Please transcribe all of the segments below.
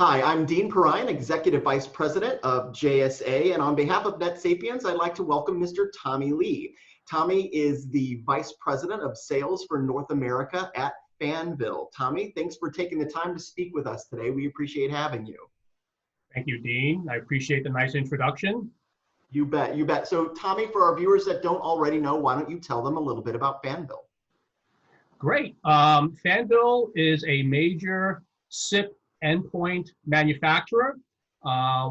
Hi, I'm Dean Perrine, Executive Vice President of JSA, and on behalf of NetSapiens, I'd like to welcome Mr. Tommy Lee. Tommy is the Vice President of Sales for North America at Fanvil. Tommy, thanks for taking the time to speak with us today. We appreciate having you. Thank you, Dean. I appreciate the nice introduction. You bet, you bet. So Tommy, for our viewers that don't already know, why don't you tell them a little bit about Fanvil? Great. Fanvil is a major SIP endpoint manufacturer.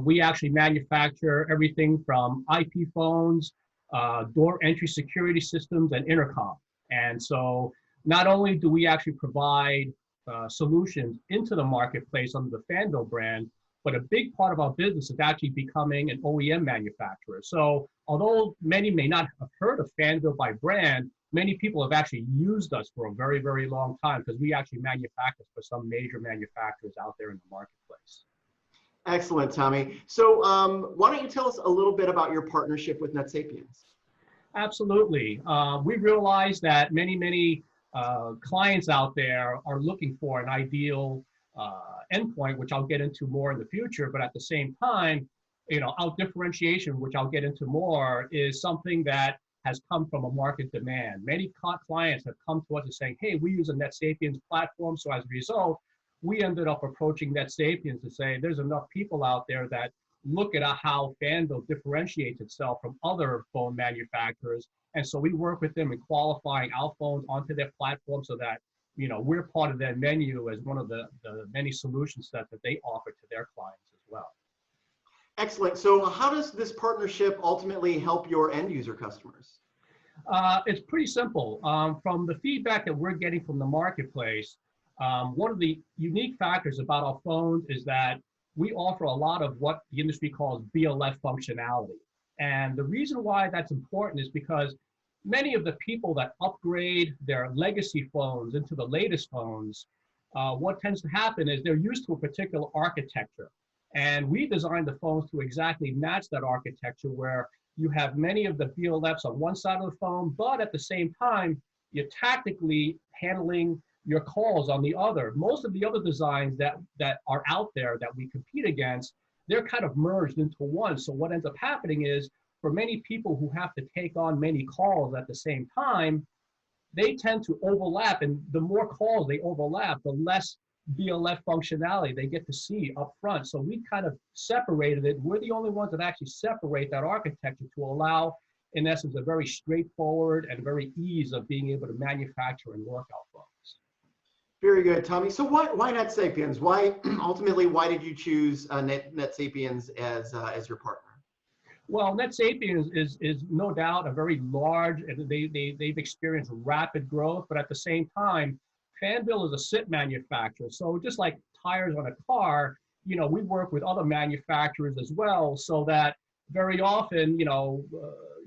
We actually manufacture everything from IP phones, door entry security systems, and intercom. And so not only do we actually provide solutions into the marketplace under the Fanvil brand, but a big part of our business is actually becoming an OEM manufacturer. So although many may not have heard of Fanvil by brand, many people have actually used us for a very, very long time because we actually manufacture for some major manufacturers out there in the marketplace. Excellent, Tommy. So why don't you tell us a little bit about your partnership with NetSapiens? Absolutely. We realize that many clients out there are looking for an ideal endpoint, which I'll get into more in the future, but at the same time, our differentiation, which I'll get into more, is something that has come from a market demand. Many clients have come to us and saying, hey, we use a NetSapiens platform. So as a result, we ended up approaching NetSapiens to say, there's enough people out there that look at how Fanvil differentiates itself from other phone manufacturers. And so we work with them in qualifying our phones onto their platform so that we're part of their menu as one of the many solution sets that they offer to their clients as well. Excellent. So how does this partnership ultimately help your end user customers? It's pretty simple. From the feedback that we're getting from the marketplace, one of the unique factors about our phones is that we offer a lot of what the industry calls BLF functionality. And the reason why that's important is because many of the people that upgrade their legacy phones into the latest phones, what tends to happen is they're used to a particular architecture. And we designed the phones to exactly match that architecture where you have many of the BLFs on one side of the phone, but at the same time, you're tactically handling your calls on the other. Most of the other designs that are out there that we compete against, they're kind of merged into one. So what ends up happening is for many people who have to take on many calls at the same time, they tend to overlap. And the more calls they overlap, the less BLF functionality they get to see up front. So we kind of separated it. We're the only ones that actually separate that architecture to allow, in essence, a very straightforward and very ease of being able to manufacture and work our phones. Very good, Tommy. So why NetSapiens? Ultimately, why did you choose NetSapiens as your partner? Well, NetSapiens is no doubt a very large, and they've experienced rapid growth, but at the same time, Fanvil is a SIP manufacturer. So just like tires on a car, we work with other manufacturers as well, so that very often,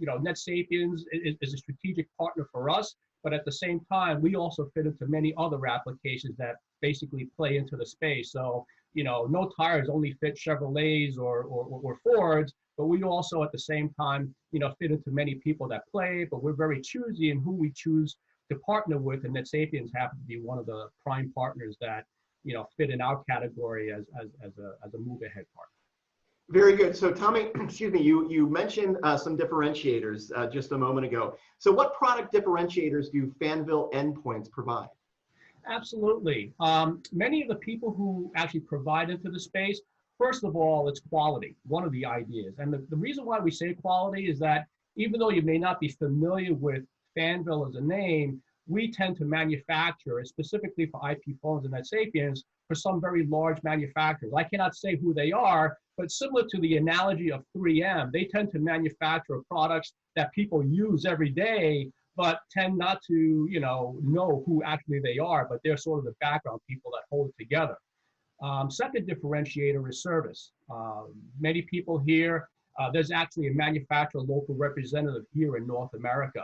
NetSapiens is a strategic partner for us, but at the same time, we also fit into many other applications that basically play into the space. So, no tires only fit Chevrolets or Fords, but we also at the same time, fit into many people that play, but we're very choosy in who we choose to partner with, and NetSapiens happen to be one of the prime partners that, fit in our category as a move ahead partner. Very good. So Tommy, excuse me, you mentioned some differentiators just a moment ago. So what product differentiators do Fanvil endpoints provide? Absolutely. Many of the people who actually provide into the space, first of all, it's quality, one of the ideas. And the reason why we say quality is that even though you may not be familiar with Fanvil as a name, we tend to manufacture, specifically for IP phones and NetSapiens, for some very large manufacturers. I cannot say who they are, but similar to the analogy of 3M, they tend to manufacture products that people use every day, but tend not to, know who actually they are, but they're sort of the background people that hold it together. Second differentiator is service. Many people here, there's actually a manufacturer local representative here in North America.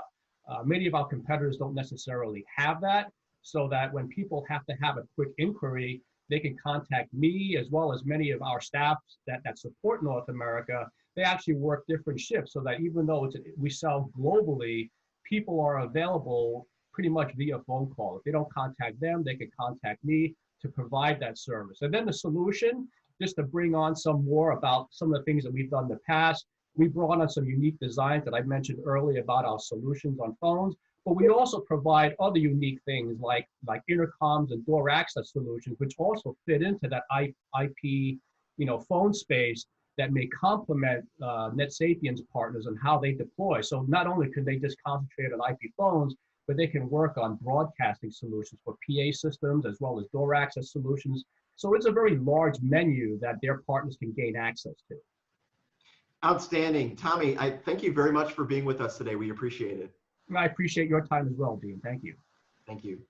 Many of our competitors don't necessarily have that, so that when people have to have a quick inquiry, they can contact me as well as many of our staff that support North America. They actually work different shifts so that even though we sell globally, people are available pretty much via phone call. If they don't contact them, they can contact me to provide that service. And then the solution just to bring on some more about some of the things that we've done in the past. We brought on some unique designs that I mentioned earlier about our solutions on phones, but we also provide other unique things like intercoms and door access solutions, which also fit into that IP, phone space that may complement NetSapiens partners and how they deploy. So not only can they just concentrate on IP phones, but they can work on broadcasting solutions for PA systems as well as door access solutions. So it's a very large menu that their partners can gain access to. Outstanding. Tommy, I thank you very much for being with us today. We appreciate it. I appreciate your time as well, Dean. Thank you. Thank you.